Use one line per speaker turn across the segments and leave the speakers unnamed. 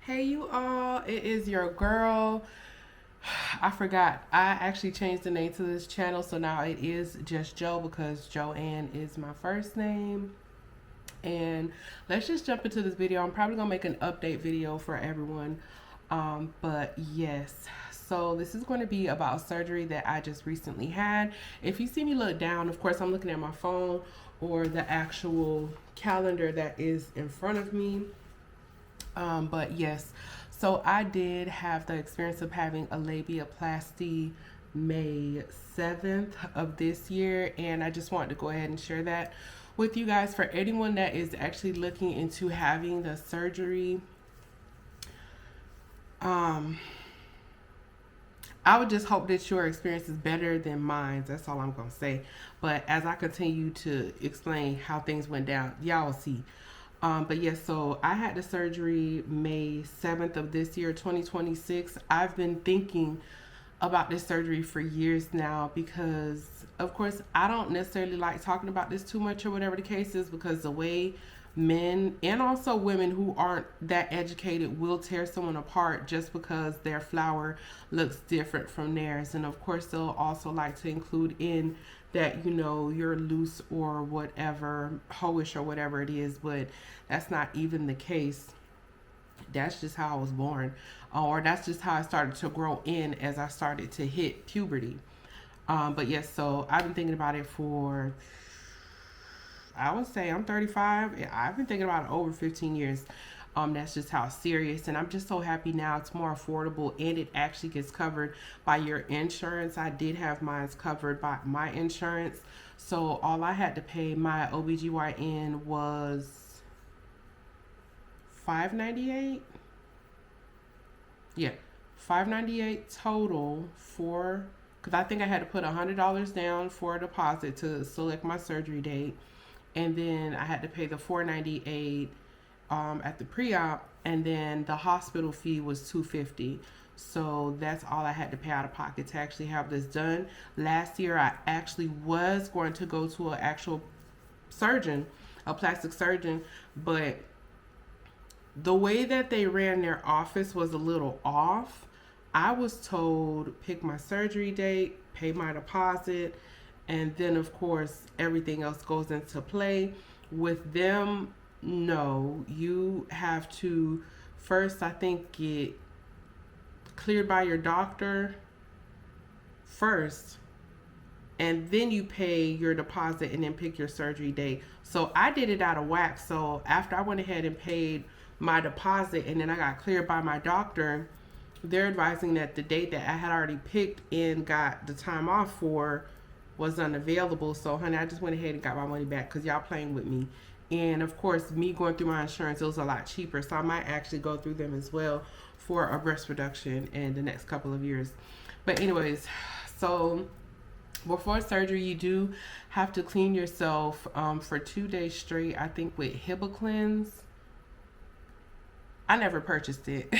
Hey you all, it is your girl. I forgot. I actually changed the name to this channel, so now it is just Joe because Joanne is my first name. And let's just jump into this video. I'm probably gonna make an update video for everyone. But yes, so this is going to be about surgery that I just recently had. If you see me look down, of course I'm looking at my phone or the actual calendar that is in front of me. But yes, so I did have the experience of having a labiaplasty May 7th of this year, and I just wanted to go ahead and share that with you guys. For anyone that is actually looking into having the surgery, um, I would just hope that your experience is better than mine. That's all I'm going to say. But as I continue to explain how things went down, y'all will see. But yes, so I had the surgery May 7th of this year, 2026. I've been thinking about this surgery for years now because, of course, I don't necessarily like talking about this too much or whatever the case is, because the way men and also women who aren't that educated will tear someone apart just because their flower looks different from theirs. And of course, they'll also like to include in that, you know, you're loose or whatever, hoish or whatever it is, but that's not even the case. That's just how I was born, or that's just how I started to grow in as I started to hit puberty. But yes, so I've been thinking about it for, I would say I'm 35. I've been thinking about it over 15 years. That's just how serious. And I'm just so happy now it's more affordable and it actually gets covered by your insurance. I did have mine covered by my insurance. So all I had to pay my OBGYN was $598. Yeah, $598 total for, because I think I had to put $100 down for a deposit to select my surgery date, and then I had to pay the $498 at the pre-op, and then the hospital fee was $250. So that's all I had to pay out of pocket to actually have this done. Last year, I actually was going to go to an actual surgeon, a plastic surgeon, but the way that they ran their office was a little off. I was told pick my surgery date, pay my deposit, and then of course everything else goes into play. With them, no, you have to first, I think, get cleared by your doctor first, and then you pay your deposit and then pick your surgery date. So I did it out of whack. So after I went ahead and paid my deposit and then I got cleared by my doctor, they're advising that the date that I had already picked and got the time off for was unavailable. So honey, I just went ahead and got my money back because y'all playing with me. And of course, me going through my insurance, it was a lot cheaper. So I might actually go through them as well for a breast reduction in the next couple of years. But anyways, so before surgery, you do have to clean yourself for 2 days straight, I think with Hibiclens. I never purchased it.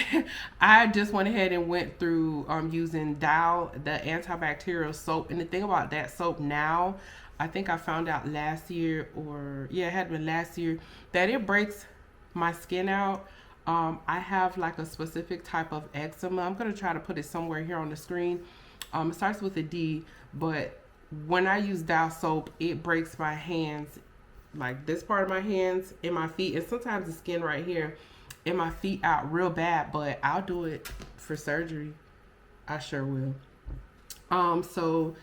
I just went ahead and went through using Dow, the antibacterial soap. And the thing about that soap now, I think I found out last year, or yeah, it had been last year, that it breaks my skin out. I have like a specific type of eczema. I'm going to try to put it somewhere here on the screen. It starts with a D, but when I use Dow soap, it breaks my hands, like this part of my hands and my feet, and sometimes the skin right here and my feet out real bad. But I'll do it for surgery. I sure will. So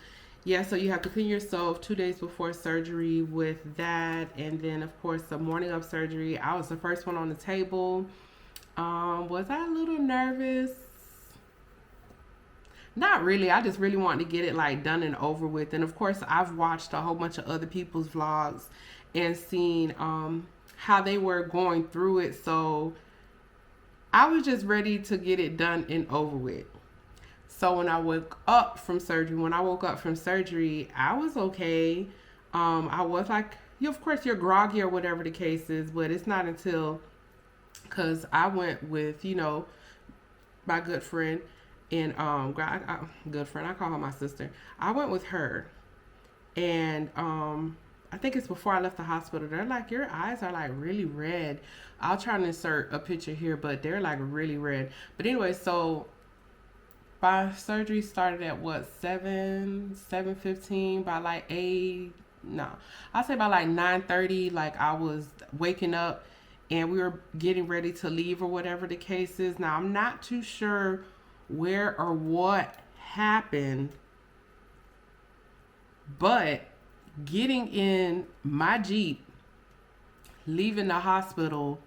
yeah, so you have to clean yourself 2 days before surgery with that, and then of course the morning of surgery, I was the first one on the table. Was I a little nervous? Not really. I just really wanted to get it like done and over with. And of course, I've watched a whole bunch of other people's vlogs and seen how they were going through it. So I was just ready to get it done and over with. So when I woke up from surgery, I was okay. I was like, yeah, of course, you're groggy or whatever the case is, but it's not until, because I went with, you know, my good friend and good friend. I call her my sister. I went with her, and I think it's before I left the hospital. They're like, your eyes are like really red. I'll try and insert a picture here, but they're like really red. But anyway, so my surgery started at what, 7:15. By like 8, no, I'll say by like 9:30. Like I was waking up and we were getting ready to leave or whatever the case is. Now I'm not too sure where or what happened, but getting in my Jeep, leaving the hospital,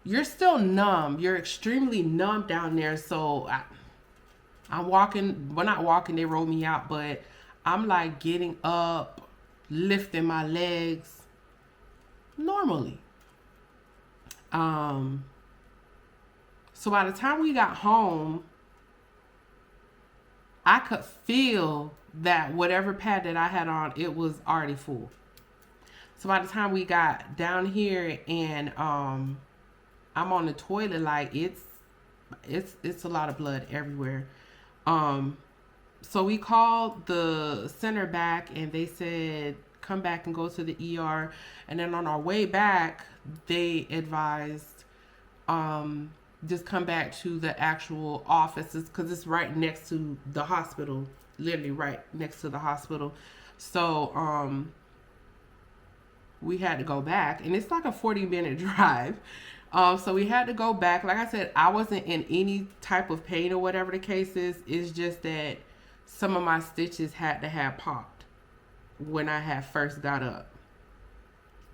you're still numb. You're extremely numb down there. So I'm walking, well, not walking, they rolled me out, but I'm like getting up, lifting my legs normally. So by the time we got home, I could feel that whatever pad that I had on, it was already full. So by the time we got down here and I'm on the toilet, like it's a lot of blood everywhere. So we called the center back and they said come back and go to the ER. And then on our way back, they advised just come back to the actual offices because it's right next to the hospital, literally right next to the hospital. So we had to go back, and it's like a 40-minute drive. So we had to go back. Like I said, I wasn't in any type of pain or whatever the case is. It's just that some of my stitches had to have popped when I had first got up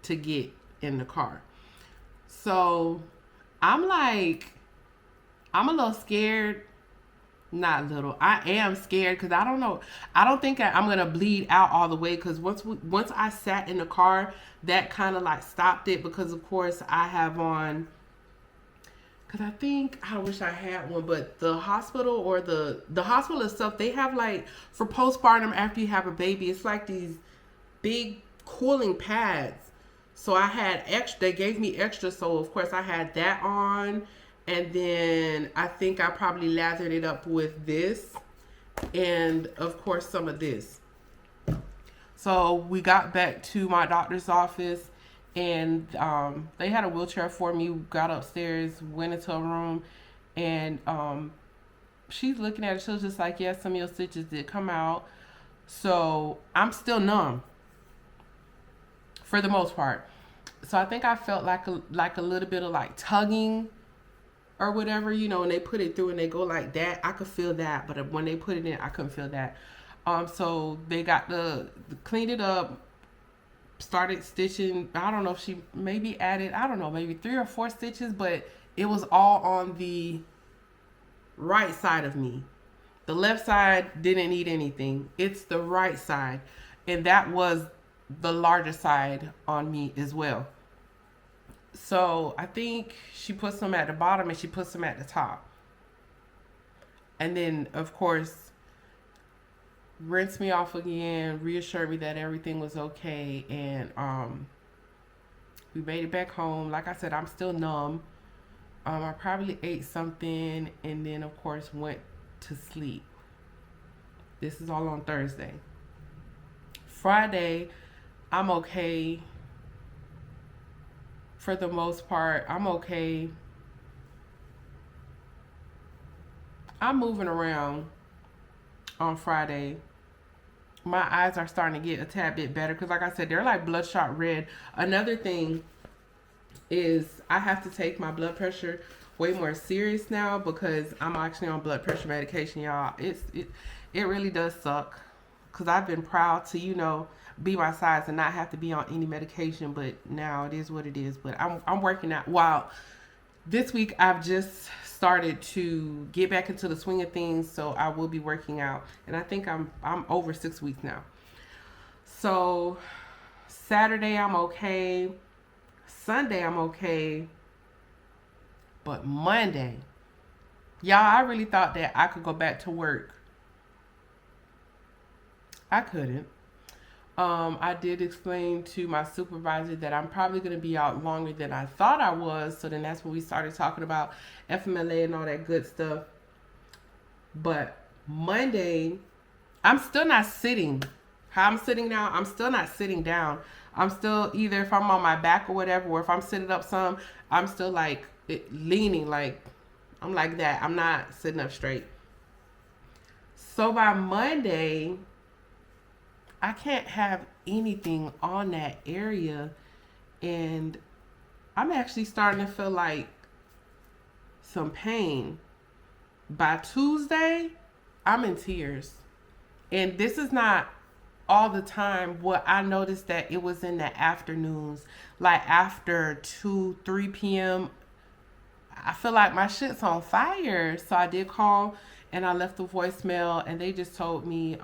to get in the car. So I'm like, I'm a little scared. Not little. I am scared because I don't know. I don't think I'm going to bleed out all the way because once I sat in the car, that kind of like stopped it because, of course, I have on, because I think, I wish I had one, but the hospital or the hospital itself, they have like, for postpartum after you have a baby, it's like these big cooling pads. So I had extra, they gave me extra, so of course I had that on. And then I think I probably lathered it up with this and of course some of this. So we got back to my doctor's office and they had a wheelchair for me. We got upstairs, went into a room, and she's looking at it. She was just like, yeah, some of your stitches did come out. So I'm still numb for the most part. So I think I felt like a little bit of like tugging or whatever, you know, and they put it through and they go like that. I could feel that, but when they put it in, I couldn't feel that. So they got cleaned it up, started stitching. I don't know if she maybe added, I don't know, maybe 3 or 4 stitches, but it was all on the right side of me. The left side didn't need anything. It's the right side. And that was the larger side on me as well. So I think she put some at the bottom and she put some at the top. And then, of course, rinsed me off again, reassured me that everything was okay. And we made it back home. Like I said, I'm still numb. I probably ate something and then, of course, went to sleep. This is all on Thursday. Friday, I'm okay. For the most part, I'm okay. I'm moving around on Friday. My eyes are starting to get a tad bit better because, like I said, they're like bloodshot red. Another thing is I have to take my blood pressure way more serious now because I'm actually on blood pressure medication, y'all. It really does suck because I've been proud to, you know, be my size and not have to be on any medication, but now it is what it is. But I'm working out. Wow, this week I've just started to get back into the swing of things, so I will be working out, and I think I'm over 6 weeks now. So Saturday I'm okay, Sunday I'm okay, but Monday, y'all, I really thought that I could go back to work. I couldn't. I did explain to my supervisor that I'm probably going to be out longer than I thought I was. So then that's when we started talking about FMLA and all that good stuff. But Monday, I'm still not sitting how I'm sitting now, I'm still not sitting down. I'm still either if I'm on my back or whatever, or if I'm sitting up some, I'm still like leaning, like I'm like that. I'm not sitting up straight. So by Monday, I can't have anything on that area, and I'm actually starting to feel like some pain. By Tuesday, I'm in tears. And this is not all the time. What I noticed that it was in the afternoons, like after 2, 3 p.m. I feel like my shit's on fire. So I did call and I left a voicemail, and they just told me,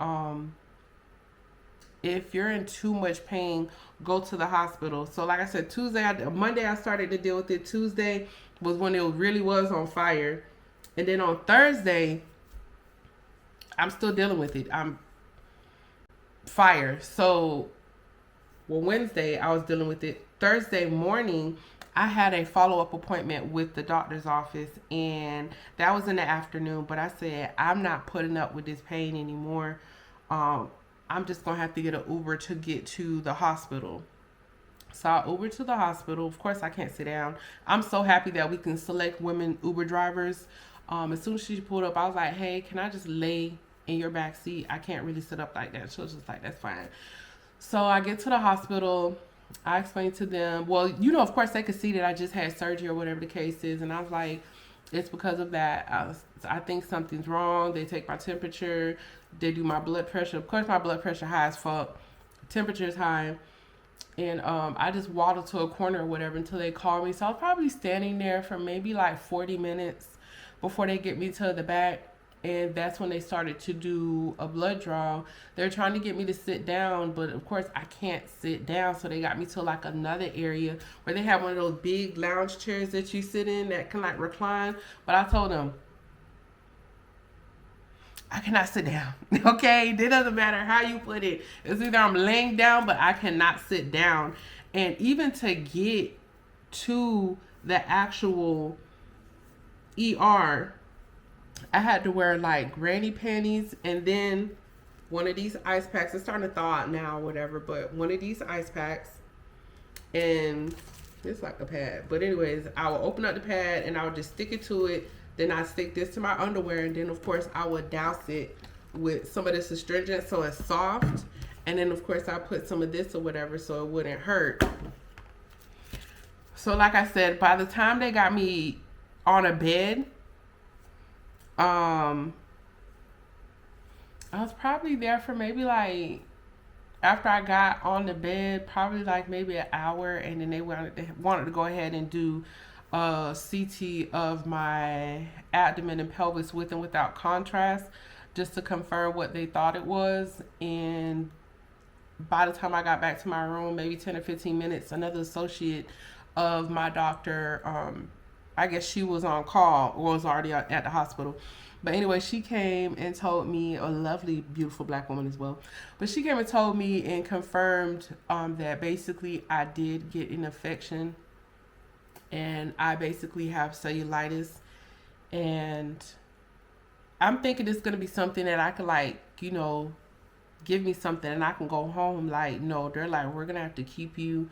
if you're in too much pain, go to the hospital. So like I said, Monday I started to deal with it. Tuesday was when it really was on fire. And then on Thursday, I'm still dealing with it. I'm fire. So, well, Wednesday, I was dealing with it. Thursday morning, I had a follow-up appointment with the doctor's office, and that was in the afternoon. But I said, I'm not putting up with this pain anymore. I'm just going to have to get an Uber to get to the hospital. So I Ubered to the hospital. Of course, I can't sit down. I'm so happy that we can select women Uber drivers. As soon as she pulled up, I was like, hey, can I just lay in your back seat? I can't really sit up like that. She was just like, that's fine. So I get to the hospital. I explained to them, well, of course, they could see that I just had surgery or whatever the case is. And I was like, it's because of that. I think something's wrong. They take my temperature. They do my blood pressure. Of course, my blood pressure high as fuck. Temperature is high. And I just waddled to a corner or whatever until they called me. So I was probably standing there for maybe like 40 minutes before they get me to the back. And that's when they started to do a blood draw. They're trying to get me to sit down, but of course I can't sit down. So they got me to like another area where they have one of those big lounge chairs that you sit in that can like recline. But I told them, I cannot sit down. Okay? It doesn't matter how you put it. It's either I'm laying down, but I cannot sit down. And even to get to the actual ER, I had to wear like granny panties and then one of these ice packs. It's starting to thaw out now or whatever, but one of these ice packs, and it's like a pad. But anyways, I will open up the pad and I would just stick it to it. Then I stick this to my underwear, and then of course I would douse it with some of this astringent so it's soft. And then of course I put some of this or whatever so it wouldn't hurt. So like I said, by the time they got me on a bed, I was probably there for maybe like, after I got on the bed, probably like maybe an hour, and then they wanted to go ahead and do a CT of my abdomen and pelvis with and without contrast, just to confirm what they thought it was. And by the time I got back to my room, maybe 10 or 15 minutes, another associate of my doctor, I guess she was on call or was already at the hospital. But anyway, she came and told me, a lovely, beautiful black woman as well. But she came and told me and confirmed that basically I did get an infection, and I basically have cellulitis. And I'm thinking it's going to be something that I could like, give me something and I can go home. Like, no, they're like, we're going to have to keep you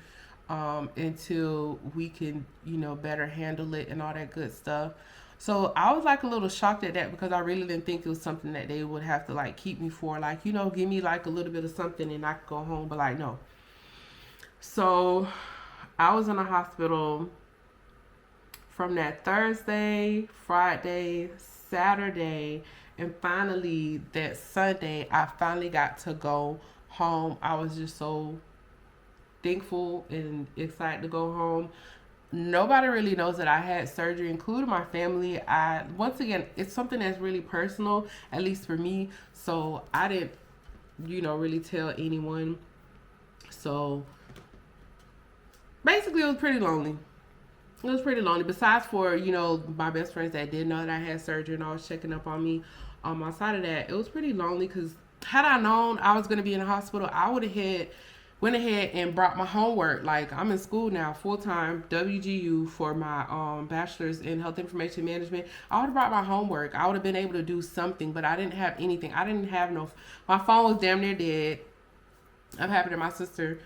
until we can, better handle it and all that good stuff. So I was like a little shocked at that, because I really didn't think it was something that they would have to like keep me for, like, give me like a little bit of something and I could go home. But like, no. So I was in the hospital from that Thursday, Friday, Saturday, and finally that Sunday, I finally got to go home. I was just so thankful and excited to go home. Nobody really knows that I had surgery, including my family. Once again, it's something that's really personal, at least for me. So I didn't, really tell anyone. So basically, it was pretty lonely. It was pretty lonely. Besides for, my best friends that did know that I had surgery and always checking up on me. Outside of that, it was pretty lonely, because had I known I was going to be in the hospital, I would have went ahead and brought my homework. Like, I'm in school now, full-time, WGU, for my bachelor's in health information management. I would have brought my homework. I would have been able to do something, but I didn't have anything. I didn't have my phone was damn near dead. I'm happy that my sister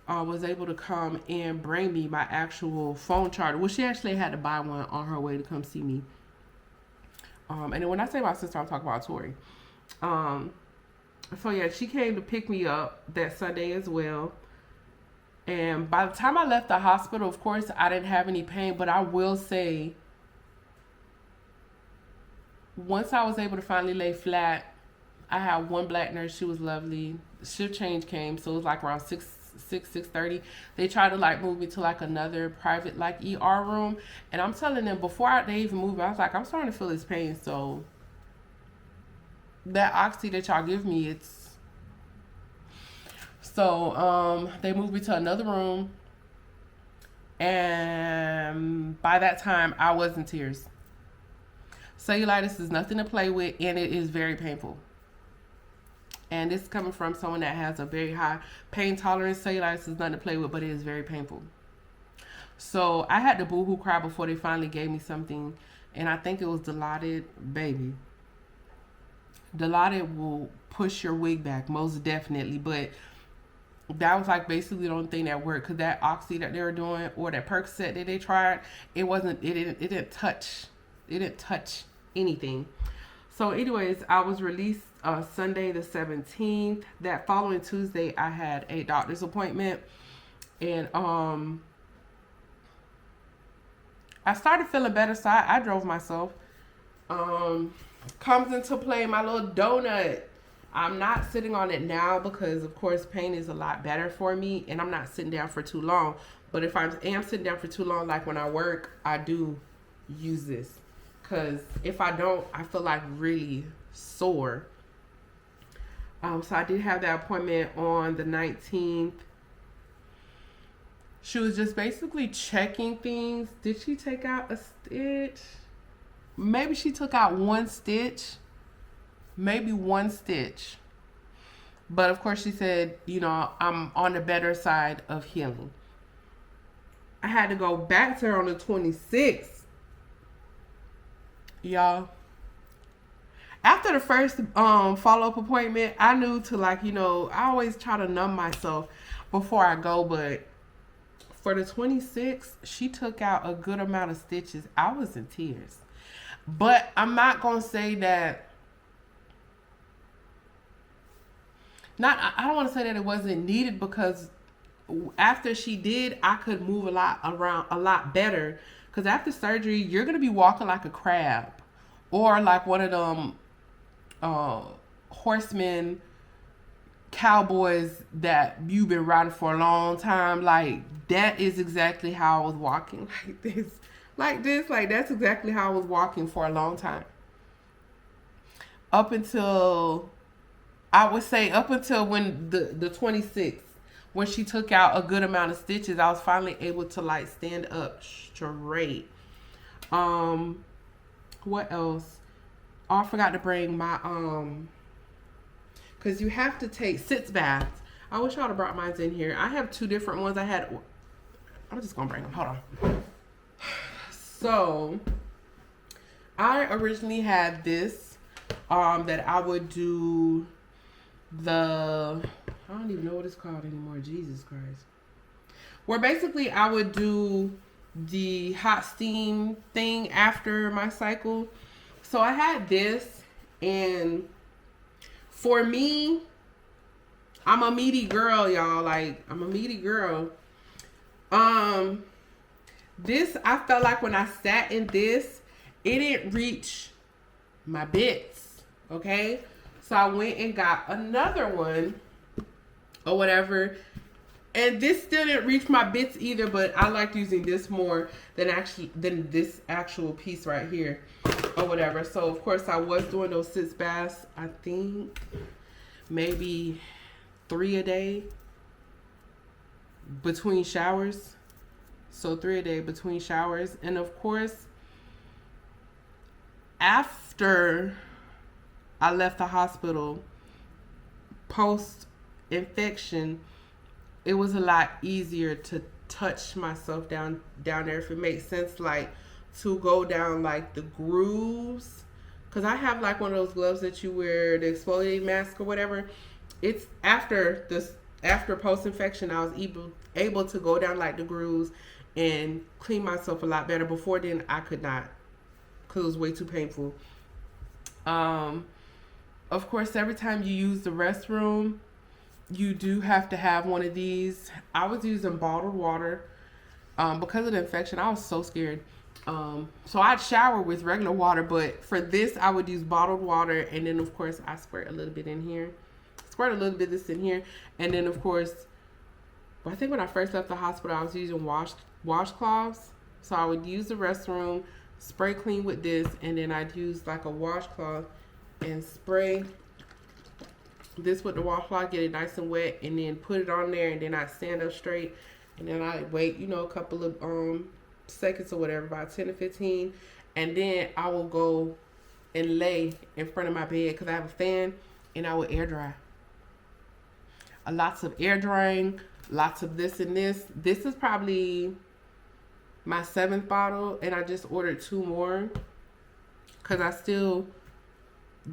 was able to come and bring me my actual phone charger. Well, she actually had to buy one on her way to come see me. And then when I say my sister, I'm talking about Tori. Um, so yeah, she came to pick me up that Sunday as well. And by the time I left the hospital, of course, I didn't have any pain. But I will say, once I was able to finally lay flat, I had one black nurse. She was lovely. Shift change came, so it was like around 6:30. They tried to like move me to like another private like ER room, and I'm telling them before they even moved me, I was like, I'm starting to feel this pain. So that oxy that y'all give me, it's so they moved me to another room, and by that time I was in tears. Cellulitis is nothing to play with, and it is very painful. And this is coming from someone that has a very high pain tolerance. Cellulitis is nothing to play with, but it is very painful. So I had to boo-hoo cry before they finally gave me something. And I think it was Dilaudid, baby. Dilaudid will push your wig back, most definitely. But that was like basically the only thing that worked. Because that Oxy that they were doing, or that Percocet that they tried, it didn't touch anything. So anyways, I was released Sunday the 17th. That following Tuesday, I had a doctor's appointment. And I started feeling better, so I drove myself. Comes into play my little donut. I'm not sitting on it now because, of course, pain is a lot better for me. And I'm not sitting down for too long. But if I am sitting down for too long, like when I work, I do use this. Because if I don't, I feel like really sore. So I did have that appointment on the 19th. She was just basically checking things. Did she take out a stitch? Maybe she took out one stitch. Maybe one stitch. But of course she said, I'm on the better side of healing. I had to go back to her on the 26th. Y'all, after the first follow-up appointment, I knew to I always try to numb myself before I go, but for the 26th, she took out a good amount of stitches. I was in tears. But I'm not going to say that, I don't want to say that it wasn't needed, because after she did, I could move around a lot better. Because after surgery, you're going to be walking like a crab. Or like one of them horsemen, cowboys that you've been riding for a long time. Like, that is exactly how I was walking. Like this. Like, that's exactly how I was walking for a long time. Up until, I would say, when the 26th. When she took out a good amount of stitches, I was finally able to stand up straight. What else? Oh, I forgot to bring my because you have to take sitz baths. I wish I would have brought mine in here. I have two different ones. I'm just gonna bring them. Hold on. So I originally had this that I would do I don't even know what it's called anymore. Jesus Christ. Where basically I would do the hot steam thing after my cycle. So I had this, and for me, I'm a meaty girl, y'all. Like, I'm a meaty girl. This, I felt like when I sat in this, it didn't reach my bits. Okay? So I went and got another one or whatever. And this still didn't reach my bits either, but I liked using this more than this actual piece right here or whatever. So of course I was doing those sitz baths, I think maybe 3 a day between showers. So 3 a day between showers. And of course, after I left the hospital, post-infection, it was a lot easier to touch myself down there, if it makes sense, like to go down like the grooves. Because I have like one of those gloves that you wear, the exfoliating mask or whatever. It's after this after post-infection, I was able to go down like the grooves and clean myself a lot better. Before then, I could not because it was way too painful. Um, of course, every time you use the restroom, you do have to have one of these. I was using bottled water because of the infection. I was so scared. So I'd shower with regular water, but for this, I would use bottled water, and then of course I squirt a little bit in here, squirt a little bit of this in here, and then of course, I think when I first left the hospital, I was using washcloths. So I would use the restroom, spray clean with this, and then I'd use like a washcloth and spray this with the washcloth, get it nice and wet, and then put it on there, and then I'd stand up straight, and then I'd wait, a couple of seconds or whatever, about 10 to 15, and then I will go and lay in front of my bed because I have a fan, and I will air dry. Lots of air drying, lots of this and this. This is probably my 7th bottle, and I just ordered 2 more because I still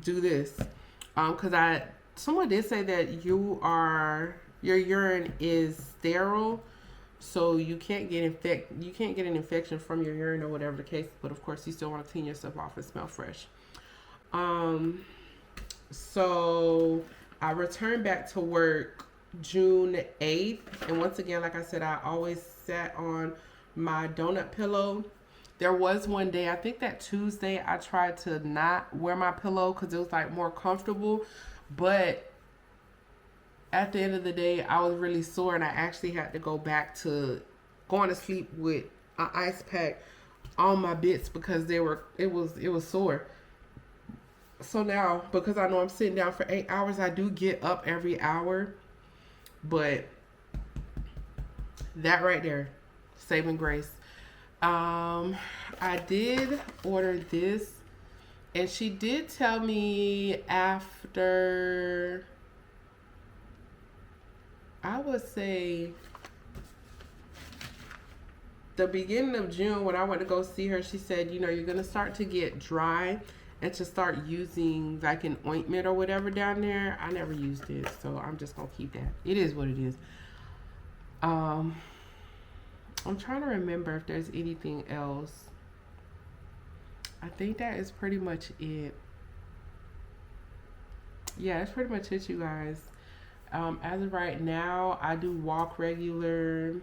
do this. Because someone did say that your urine is sterile, so you can't get an infection from your urine or whatever the case. But of course, you still want to clean yourself off and smell fresh. So I returned back to work June 8th, and once again, like I said, I always sat on my donut pillow. There was one day, I think that Tuesday, I tried to not wear my pillow because it was like more comfortable, but at the end of the day, I was really sore, and I actually had to go back to going to sleep with an ice pack on my bits because it was sore. So now, because I know I'm sitting down for 8 hours, I do get up every hour, but that right there, saving grace. I did order this, and she did tell me after, I would say, the beginning of June when I went to go see her, she said, you're going to start to get dry and to start using like an ointment or whatever down there. I never used it, so I'm just going to keep that. It is what it is. I'm trying to remember if there's anything else. I think that is pretty much it. Yeah, that's pretty much it, you guys. As of right now, I do walk regular.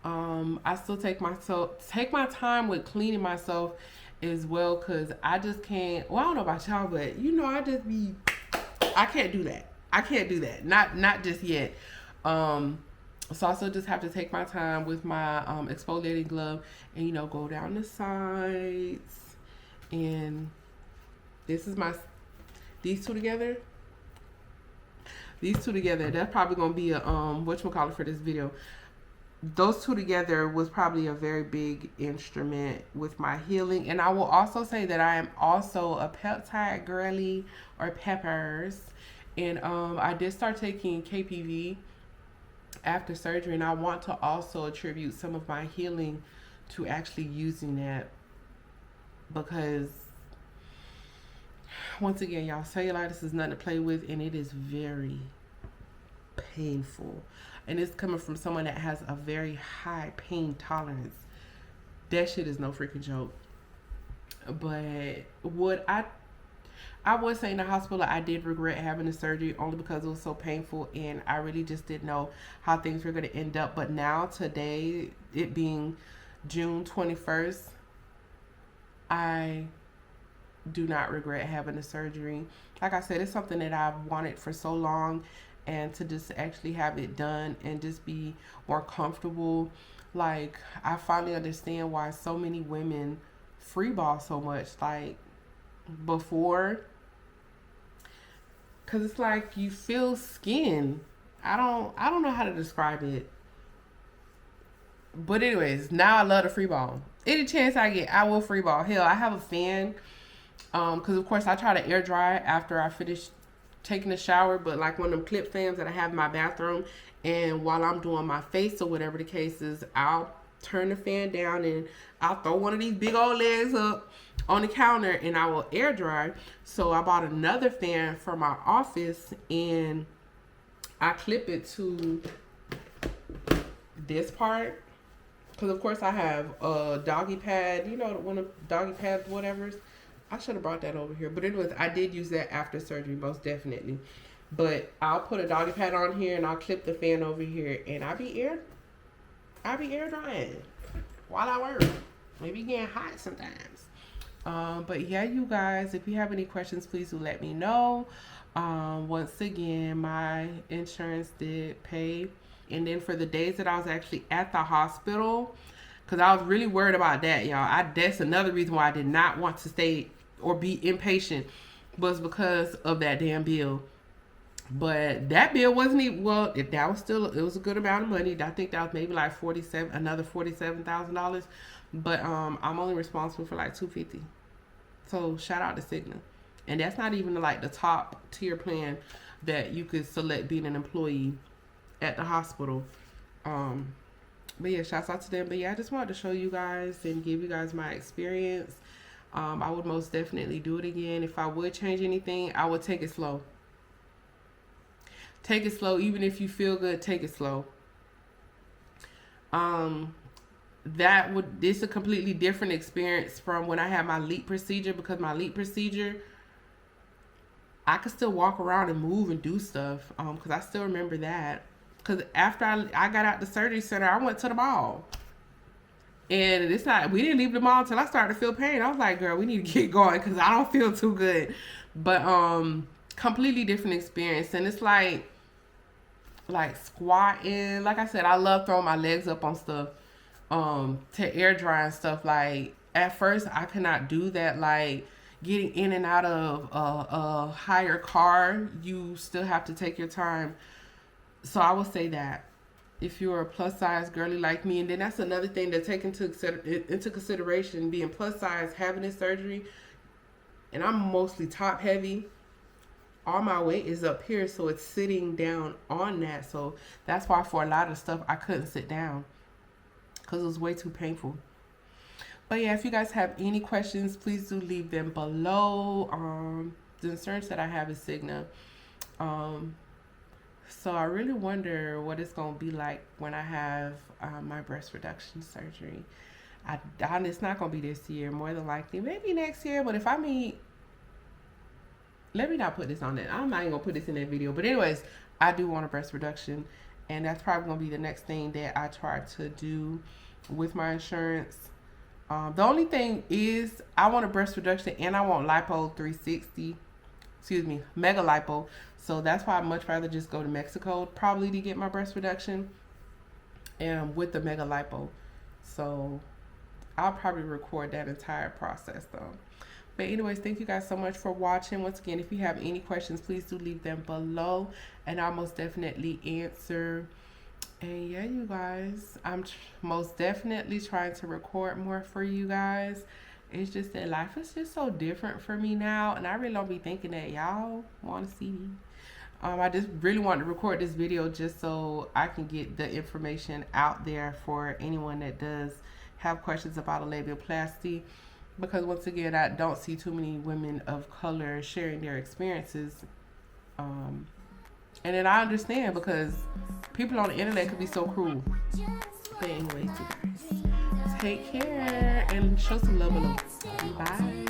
I still take my time with cleaning myself as well, because I just can't. Well, I don't know about y'all, but I can't do that. I can't do that. Not just yet. So I still just have to take my time with my exfoliating glove and go down the sides. And this is these two together. That's probably gonna be a whatchamacallit for this video. Those two together was probably a very big instrument with my healing. And I will also say that I am also a peptide girly, or peppers. And I did start taking KPV after surgery, and I want to also attribute some of my healing to actually using that, because once again, y'all, cellulitis is nothing to play with, and it is very painful, and it's coming from someone that has a very high pain tolerance. That shit is no freaking joke. But I would say in the hospital, I did regret having the surgery only because it was so painful, and I really just didn't know how things were going to end up. But now, today, it being June 21st, I do not regret having the surgery. Like I said, it's something that I've wanted for so long, and to just actually have it done and just be more comfortable. Like, I finally understand why so many women freeball so much. Like, before, because it's like you feel skin. I don't know how to describe it. But anyways, now I love the free ball. Any chance I get, I will free ball. Hell, I have a fan. Because of course I try to air dry after I finish taking a shower. But like one of them clip fans that I have in my bathroom. And while I'm doing my face or whatever the case is, I'll turn the fan down and I'll throw one of these big old legs up on the counter and I will air dry. So I bought another fan for my office, and I clip it to this part. Because, of course, I have a doggy pad. You know, one of doggy pads, whatever. I should have brought that over here. But anyways, I did use that after surgery, most definitely. But I'll put a doggy pad on here and I'll clip the fan over here. And I'll be air drying while I work. Maybe getting hot sometimes. But yeah, you guys, if you have any questions, please do let me know. Once again, my insurance did pay. And then for the days that I was actually at the hospital, because I was really worried about that, y'all. That's another reason why I did not want to stay or be inpatient, was because of that damn bill. But that bill wasn't even, well, that was still, it was a good amount of money. I think that was maybe like another $47,000. But I'm only responsible for like $250. So shout out to Cigna. And that's not even like the top tier plan that you could select being an employee at the hospital. But yeah, shouts out to them. But yeah, I just wanted to show you guys and give you guys my experience. I would most definitely do it again. If I would change anything, I would take it slow. Take it slow. Even if you feel good, take it slow. This is a completely different experience from when I had my LEAP procedure, because my LEAP procedure, I could still walk around and move and do stuff. Because I still remember that. Because after I got out the surgery center, I went to the mall. And we didn't leave the mall until I started to feel pain. I was like, girl, we need to get going because I don't feel too good. But completely different experience. And it's like squatting. Like I said, I love throwing my legs up on stuff to air dry and stuff. Like at first I could not do that. Like getting in and out of a higher car, you still have to take your time. So I would say that if you're a plus size girly like me, and then that's another thing to take into consideration, being plus size, having this surgery, and I'm mostly top heavy. All my weight is up here, so it's sitting down on that. So that's why for a lot of stuff I couldn't sit down because it was way too painful. But yeah, if you guys have any questions, please do leave them below. The insurance that I have is Cigna. So I really wonder what it's going to be like when I have my breast reduction surgery. It's not going to be this year, more than likely. Maybe next year, but let me not put this on it. I'm not even going to put this in that video. But anyways, I do want a breast reduction. And that's probably going to be the next thing that I try to do with my insurance. The only thing is I want a breast reduction and I want lipo 360. Mega lipo. So that's why I'd much rather just go to Mexico probably to get my breast reduction and with the mega lipo. So I'll probably record that entire process though. But anyways, thank you guys so much for watching. Once again, if you have any questions, please do leave them below and I'll most definitely answer. And yeah, you guys, I'm most definitely trying to record more for you guys. It's just that life is just so different for me now, and I really don't be thinking that y'all want to see me. I just really want to record this video just so I can get the information out there for anyone that does have questions about a labiaplasty. Because once again, I don't see too many women of color sharing their experiences. And then I understand because people on the internet could be so cruel. But anyways, you guys, take care and show some love below. Bye.